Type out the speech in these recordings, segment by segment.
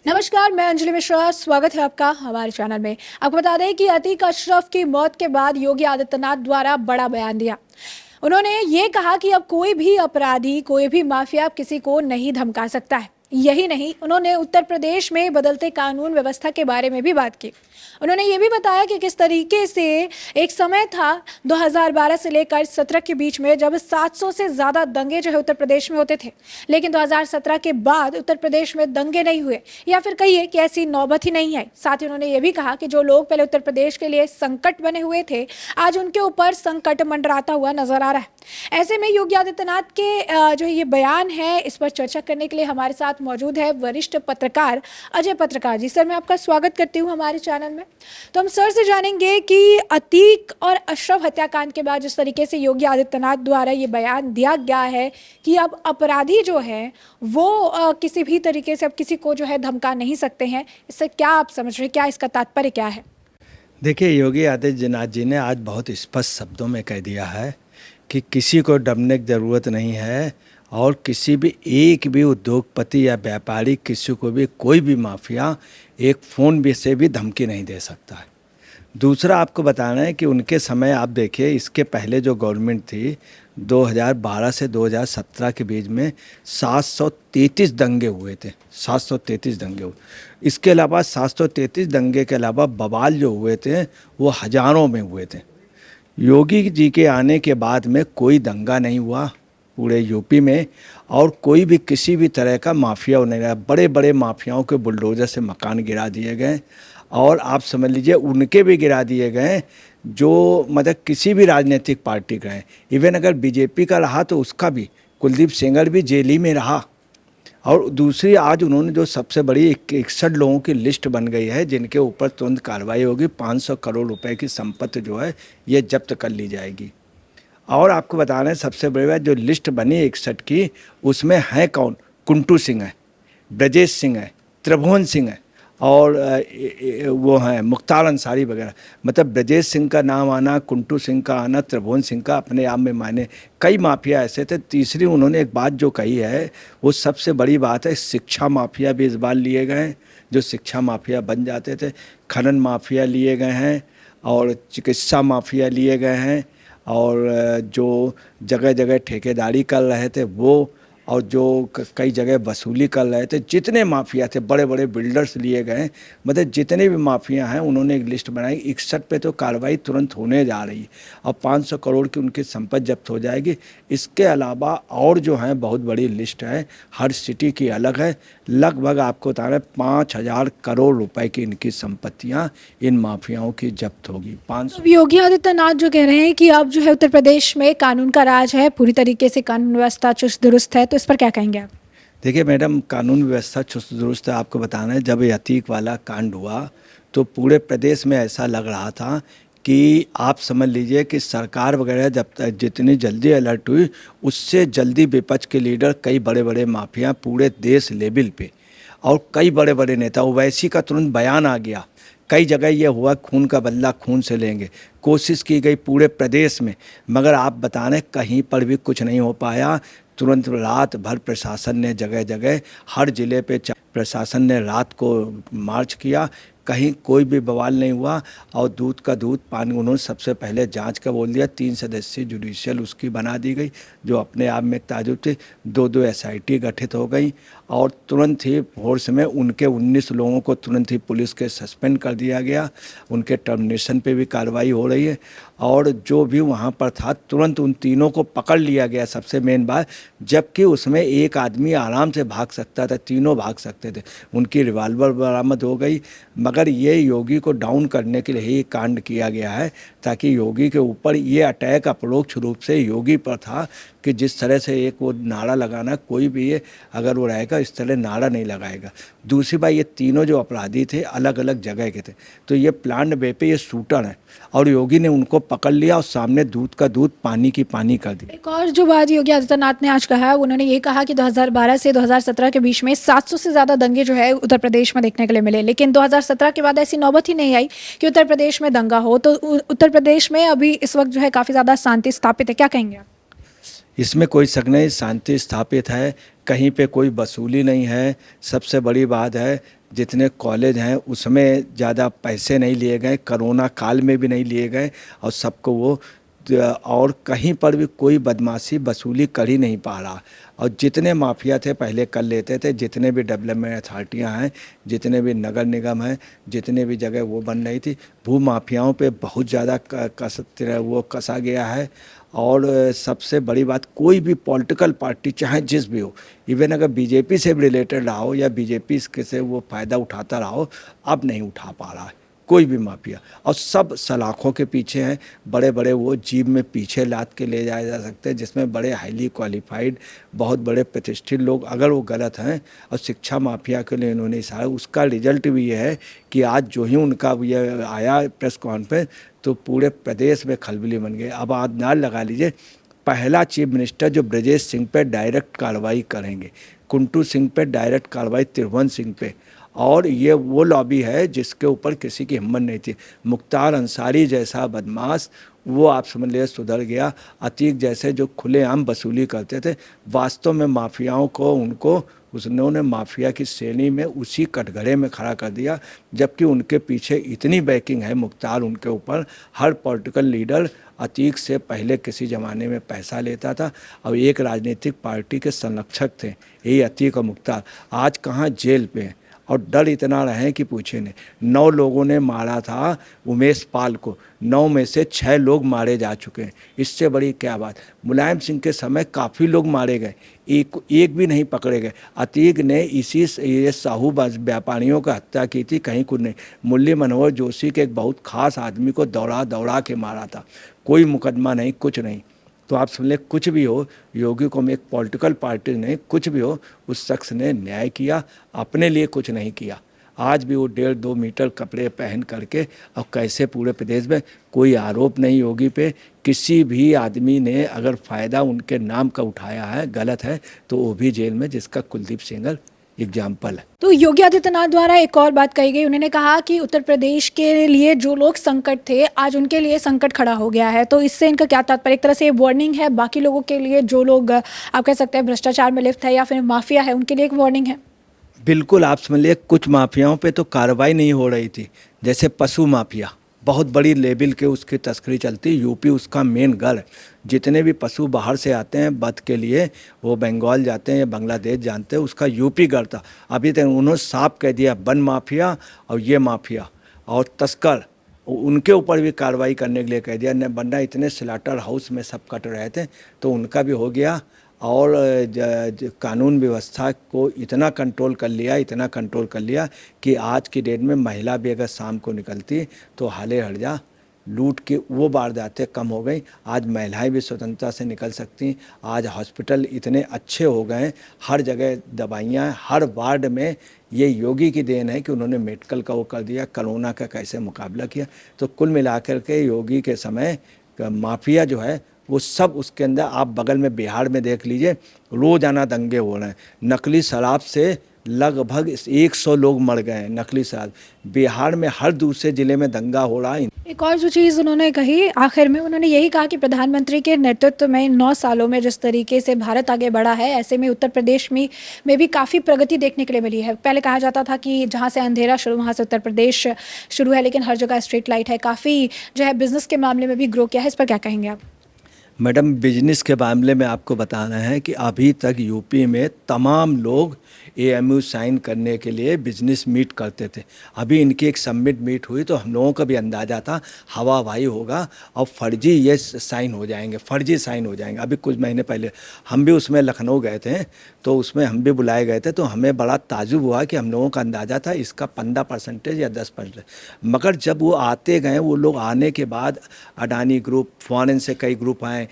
नमस्कार, मैं अंजलि मिश्रा। स्वागत है आपका हमारे चैनल में। आपको बता दें कि अतीक अशरफ की मौत के बाद योगी आदित्यनाथ द्वारा बड़ा बयान दिया। उन्होंने ये कहा कि अब कोई भी अपराधी, कोई भी माफिया किसी को नहीं धमका सकता है। यही नहीं, उन्होंने उत्तर प्रदेश में बदलते कानून व्यवस्था के बारे में भी बात की। उन्होंने ये भी बताया कि किस तरीके से एक समय था 2012 से लेकर 17 के बीच में, जब 700 से ज़्यादा दंगे जो है उत्तर प्रदेश में होते थे, लेकिन 2017 के बाद उत्तर प्रदेश में दंगे नहीं हुए, या फिर कहिए कि ऐसी नौबत ही नहीं आई। साथ ही उन्होंने ये भी कहा कि जो लोग पहले उत्तर प्रदेश के लिए संकट बने हुए थे, आज उनके ऊपर संकट मंडराता हुआ नजर आ रहा है। ऐसे में योगी आदित्यनाथ के जो ये बयान है, इस पर चर्चा करने के लिए हमारे साथ मौजूद है वरिष्ठ पत्रकार अजय पत्रकार जी। सर, मैं आपका स्वागत करती हूँ हमारे चैनल में। तो हम सर से जानेंगे कि अतीक और अशरफ हत्याकांड के बाद जिस तरीके से योगी आदित्यनाथ द्वारा ये बयान दिया गया है कि अब अपराधी जो है वो किसी भी तरीके से अब किसी को जो है धमका नहीं सकते हैं, इससे क्या आप समझ रहे हैं, क्या इसका तात्पर्य क्या है? देखिए, योगी आदित्यनाथ जी ने आज बहुत स्पष्ट शब्दों में कह दिया है कि किसी को डरने की ज़रूरत नहीं है और किसी भी एक भी उद्योगपति या व्यापारी, किसी को भी कोई भी माफिया एक फ़ोन भी से भी धमकी नहीं दे सकता है। दूसरा, आपको बताना है कि उनके समय आप देखिए, इसके पहले जो गवर्नमेंट थी 2012 से 2017 के बीच में 733 दंगे हुए थे। 733 दंगे हुए। इसके अलावा 733 दंगे के अलावा बवाल जो हुए थे वो हज़ारों में हुए थे। योगी जी के आने के बाद में कोई दंगा नहीं हुआ पूरे यूपी में, और कोई भी किसी भी तरह का माफिया नहीं रहा। बड़े बड़े माफियाओं के बुलडोजर से मकान गिरा दिए गए, और आप समझ लीजिए उनके भी गिरा दिए गए जो मतलब किसी भी राजनीतिक पार्टी का है। इवन अगर बीजेपी का रहा तो उसका भी, कुलदीप सेंगर भी जेल ही में रहा। और दूसरी, आज उन्होंने जो सबसे बड़ी 61 लोगों की लिस्ट बन गई है जिनके ऊपर तुरंत कार्रवाई होगी। 500 करोड़ रुपए की संपत्ति जो है ये जब्त कर ली जाएगी। और आपको बता रहे हैं सबसे बड़ी बात, जो लिस्ट बनी 61 की, उसमें है कौन? कुंटू सिंह है, ब्रजेश सिंह है, त्रिभुवन सिंह है, और वो हैं मुख्तार अंसारी वगैरह। मतलब ब्रजेश सिंह का नाम आना, कुंटू सिंह का आना, त्रिभुवन सिंह का अपने आप में मायने। कई माफिया ऐसे थे। तीसरी, उन्होंने एक बात जो कही है वो सबसे बड़ी बात है, शिक्षा माफिया भी इस बार लिए गए हैं, जो शिक्षा माफिया बन जाते थे। खनन माफिया लिए गए हैं, और चिकित्सा माफिया लिए गए हैं, और जो जगह जगह ठेकेदारी कर रहे थे वो, और जो कई जगह वसूली कर रहे थे, जितने माफिया थे, बड़े बड़े बिल्डर्स लिए गए। मतलब जितने भी माफिया हैं उन्होंने एक लिस्ट बनाई। 61 पे तो कार्रवाई तुरंत होने जा रही है, और 500 करोड़ की उनकी संपत्ति जब्त हो जाएगी। इसके अलावा और जो है बहुत बड़ी लिस्ट है, हर सिटी की अलग है। लगभग आपको बता रहे 5000 करोड़ रुपए की इनकी संपत्तियाँ इन माफियाओं की जब्त होगी। 500। अब योगी आदित्यनाथ जो कह रहे हैं कि अब जो है उत्तर प्रदेश में कानून का राज है, पूरी तरीके से कानून व्यवस्था चुस्त दुरुस्त है, तो इस पर क्या कहेंगे आप? देखिए मैडम, कानून व्यवस्था चुस्त दुरुस्त है। आपको बताना है, जब ये अतीक वाला कांड हुआ तो पूरे प्रदेश में ऐसा लग रहा था कि आप समझ लीजिए कि सरकार वगैरह जब तक जितनी जल्दी अलर्ट हुई, उससे जल्दी विपक्ष के लीडर, कई बड़े बड़े माफिया पूरे देश लेवल पे, और कई बड़े बड़े नेता, ओवैसी का तुरंत बयान आ गया। कई जगह ये हुआ, खून का बदला खून से लेंगे, कोशिश की गई पूरे प्रदेश में, मगर आप बताने कहीं पर भी कुछ नहीं हो पाया। तुरंत रात भर प्रशासन ने जगह जगह हर जिले पे प्रशासन ने रात को मार्च किया, कहीं कोई भी बवाल नहीं हुआ। और दूध का दूध पानी, उन्होंने सबसे पहले जांच का बोल दिया। 3 सदस्यीय जुडिशियल उसकी बना दी गई, जो अपने आप में ताजुब थी। 2 SIT गठित हो गई, और तुरंत ही फोर्स में उनके 19 लोगों को तुरंत ही पुलिस के सस्पेंड कर दिया गया। उनके टर्मिनेशन पे भी कार्रवाई हो रही है, और जो भी वहाँ पर था तुरंत उन तीनों को पकड़ लिया गया। सबसे मेन बात, जबकि उसमें एक आदमी आराम से भाग सकता था, तीनों भाग सकते थे। उनकी रिवाल्वर बरामद हो गई। मगर ये योगी को डाउन करने के लिए ही कांड किया गया है, ताकि योगी के ऊपर ये अटैक अपरोक्ष रूप से योगी पर था कि जिस तरह से एक वो नारा लगाना, कोई भी ये अगर वो रहेगा इस तरह नारा नहीं लगाएगा। दूसरी बात, ये तीनों जो अपराधी थे अलग अलग जगह के थे, तो ये प्लान वे पे ये शूटर हैं, और योगी ने उनको पकड़ लिया और सामने दूध का दूध पानी की पानी कर दी। एक और जो बात योगी आदित्यनाथ ने आज कहा, उन्होंने ये कहा कि 2012 से 2017 के बीच में 700 से ज़्यादा दंगे जो है उत्तर प्रदेश में देखने के लिए मिले, लेकिन 2017 के बाद ऐसी नौबत ही नहीं आई कि उत्तर प्रदेश में दंगा हो। तो उत्तर प्रदेश में अभी इस वक्त जो है काफ़ी ज़्यादा शांति स्थापित है, क्या कहेंगे आप? इसमें कोई शक नहीं, शांति स्थापित है, कहीं पे कोई वसूली नहीं है। सबसे बड़ी बात है जितने कॉलेज हैं उसमें ज़्यादा पैसे नहीं लिए गए, कोरोना काल में भी नहीं लिए गए, और सबको वो और कहीं पर भी कोई बदमाशी वसूली कर ही नहीं पा रहा। और जितने माफिया थे पहले कर लेते थे, जितने भी डेवलपमेंट अथॉरिटियाँ हैं, जितने भी नगर निगम हैं, जितने भी जगह वो बन रही थी, भू माफियाओं पे बहुत ज़्यादा कसा गया है। और सबसे बड़ी बात, कोई भी पॉलिटिकल पार्टी चाहे जिस भी हो, इवन अगर बीजेपी से भी रिलेटेड रहा हो या बीजेपी से वो फ़ायदा उठाता रहा हो, अब नहीं उठा पा रहा है कोई भी माफिया। और सब सलाखों के पीछे हैं, बड़े बड़े वो जीप में पीछे लाद के ले जाए जा सकते हैं, जिसमें बड़े हाईली क्वालिफाइड बहुत बड़े प्रतिष्ठित लोग अगर वो गलत हैं और शिक्षा माफिया के लिए इन्होंने इशारा, उसका रिजल्ट भी ये है कि आज जो ही उनका ये आया प्रेस कॉन्फ्रेंस तो पूरे प्रदेश में खलबली बन गई। अब आप नार लगा लीजिए, पहला चीफ मिनिस्टर जो ब्रजेश सिंह पे डायरेक्ट कार्रवाई करेंगे, कुंटू सिंह पे डायरेक्ट कार्रवाई, त्रिभुवन सिंह पे, और ये वो लॉबी है जिसके ऊपर किसी की हिम्मत नहीं थी। मुख्तार अंसारी जैसा बदमाश वो आप समझ लीजिए सुधर गया। अतीक जैसे जो खुलेआम वसूली करते थे, वास्तव में माफियाओं को उनको उन्होंने माफिया की श्रेणी में उसी कटघरे में खड़ा कर दिया, जबकि उनके पीछे इतनी बैकिंग है मुख्तार, उनके ऊपर हर पॉलिटिकल लीडर अतीक से पहले किसी ज़माने में पैसा लेता था और एक राजनीतिक पार्टी के संरक्षक थे, यही अतीक और मुख्तार। आज कहाँ जेल पे हैं और डर इतना रहे कि पूछे नहीं। 9 लोगों ने मारा था उमेश पाल को, 9 में से 6 लोग मारे जा चुके हैं। इससे बड़ी क्या बात। मुलायम सिंह के समय काफ़ी लोग मारे गए, एक भी नहीं पकड़े गए। अतीक ने ये साहू व्यापारियों का हत्या की थी, कहीं कुछ नहीं। मुरली मनोहर जोशी के एक बहुत खास आदमी को दौड़ा दौड़ा के मारा था, कोई मुकदमा नहीं, कुछ नहीं। तो आप समझ लें, कुछ भी हो, योगी को में एक पॉलिटिकल पार्टी ने कुछ भी हो, उस शख्स ने न्याय किया, अपने लिए कुछ नहीं किया। आज भी वो 1.5-2 मीटर कपड़े पहन करके, और कैसे पूरे प्रदेश में कोई आरोप नहीं योगी पे, किसी भी आदमी ने अगर फ़ायदा उनके नाम का उठाया है, गलत है, तो वो भी जेल में, जिसका कुलदीप सेंगर एग्जाम्पल है। तो योगी आदित्यनाथ द्वारा एक और बात कही गई, उन्होंने कहा कि उत्तर प्रदेश के लिए जो लोग संकट थे आज उनके लिए संकट खड़ा हो गया है। तो इससे इनका क्या तात्पर्य? एक तरह से वार्निंग है बाकी लोगों के लिए, जो लोग आप कह सकते हैं भ्रष्टाचार में लिप्त है या फिर माफिया है, उनके लिए एक वार्निंग है। बिल्कुल, आप समझ लीजिए कुछ माफियाओं पे तो कार्रवाई नहीं हो रही थी, जैसे पशु माफिया, बहुत बड़ी लेवल के उसकी तस्करी चलती, यूपी उसका मेन घर है। जितने भी पशु बाहर से आते हैं वध के लिए, वो बंगाल जाते हैं या बांग्लादेश जानते हैं, उसका यूपी घर था। अभी तक उन्होंने साफ कह दिया, वन माफिया और ये माफिया और तस्कर, उनके ऊपर भी कार्रवाई करने के लिए कह दिया। न बंदा इतने स्लाटर हाउस में सब कट रहे थे, तो उनका भी हो गया। और कानून व्यवस्था को इतना कंट्रोल कर लिया, इतना कंट्रोल कर लिया कि आज की डेट में महिला भी अगर शाम को निकलती तो हाले हट जा, लूट की वो वारदातें कम हो गई। आज महिलाएं भी स्वतंत्रता से निकल सकती। आज हॉस्पिटल इतने अच्छे हो गए, हर जगह दवाइयाँ, हर वार्ड में। ये योगी की देन है कि उन्होंने मेडिकल का वो कर दिया, कोरोना का कैसे मुकाबला किया। तो कुल मिलाकर के योगी के समय माफिया जो है वो सब उसके अंदर, आप बगल में बिहार में देख लीजिए, रोजाना दंगे हो रहे हैं। नकली शराब से लगभग 100 लोग मर गए हैं, नकली शराब। बिहार में हर दूसरे ज़िले में दंगा हो रहा है। एक और जो चीज़ उन्होंने कही आखिर में, उन्होंने यही कहा कि प्रधानमंत्री के नेतृत्व में 9 सालों में जिस तरीके से भारत आगे बढ़ा है, ऐसे में उत्तर प्रदेश में भी काफ़ी प्रगति देखने के लिए मिली है। पहले कहा जाता था कि जहाँ से अंधेरा शुरू वहाँ से उत्तर प्रदेश शुरू है, लेकिन हर जगह स्ट्रीट लाइट है, काफ़ी जो है बिजनेस के मामले में भी ग्रो किया है। इस पर क्या कहेंगे आप? मैडम, बिजनेस के मामले में आपको बताना है कि अभी तक यूपी में तमाम लोग एएमयू साइन करने के लिए बिजनेस मीट करते थे। अभी इनकी एक समिट मीट हुई तो हम लोगों का भी अंदाज़ा था हवा हवाई होगा और फर्जी ये साइन हो जाएंगे, फर्जी साइन हो जाएंगे। अभी कुछ महीने पहले हम भी उसमें लखनऊ गए थे, तो उसमें हम भी बुलाए गए थे, तो हमें बड़ा ताजुब हुआ कि हम लोगों का अंदाज़ा था इसका 15% या 10%, मगर जब वो आते गए, वो लोग आने के बाद अडानी ग्रुप, फॉरेन से कई ग्रुप आए,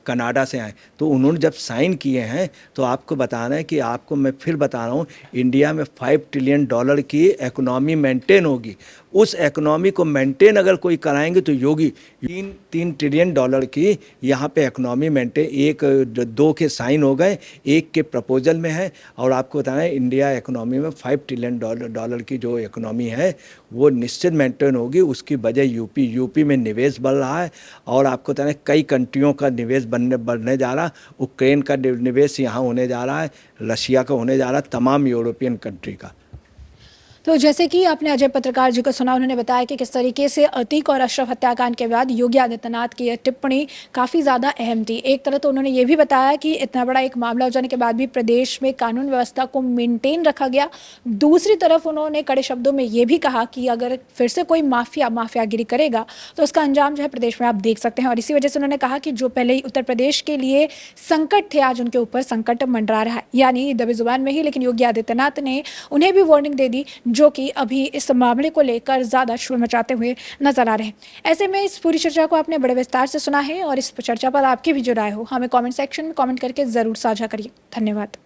कनाडा से आए, तो उन्होंने जब साइन किए हैं तो आपको बताना है कि आपको मैं फिर बता रहा हूँ, इंडिया में $5 ट्रिलियन की इकोनॉमी मेंटेन होगी। उस इकोनॉमी को मेंटेन अगर कोई कराएंगे तो योगी 3 ट्रिलियन डॉलर की यहाँ पे इकोनॉमी मेंटेन, 1-2 के साइन हो गए, 1 के प्रपोजल में है। और आपको बताना है इंडिया इकोनॉमी में $5 ट्रिलियन की जो इकोनॉमी है वो निश्चित मेंटेन होगी। उसकी वजह यूपी में निवेश बढ़ रहा है। और आपको बताना है कई कंट्रियों का निवेश बढ़ने जा रहा है। यूक्रेन का निवेश यहाँ होने जा रहा है, रशिया का होने जा रहा है, तमाम यूरोपियन कंट्री का। तो जैसे कि आपने अजय पत्रकार जी को सुना, उन्होंने बताया कि किस तरीके से अतीक और अशरफ हत्याकांड के बाद योगी आदित्यनाथ की यह टिप्पणी काफ़ी ज़्यादा अहम थी। एक तरह तो उन्होंने ये भी बताया कि इतना बड़ा एक मामला हो जाने के बाद भी प्रदेश में कानून व्यवस्था को मेंटेन रखा गया। दूसरी तरफ उन्होंने कड़े शब्दों में ये भी कहा कि अगर फिर से कोई माफियागिरी करेगा तो उसका अंजाम जो है प्रदेश में आप देख सकते हैं। और इसी वजह से उन्होंने कहा कि जो पहले ही उत्तर प्रदेश के लिए संकट थे, आज उनके ऊपर संकट मंडरा रहा है, यानी दबी जुबान में ही, लेकिन योगी आदित्यनाथ ने उन्हें भी वार्निंग दे दी, जो कि अभी इस मामले को लेकर ज़्यादा शोर मचाते हुए नजर आ रहे हैं। ऐसे में इस पूरी चर्चा को आपने बड़े विस्तार से सुना है और इस चर्चा पर आपकी भी जो राय हो हमें कमेंट सेक्शन में कमेंट करके ज़रूर साझा करिए। धन्यवाद।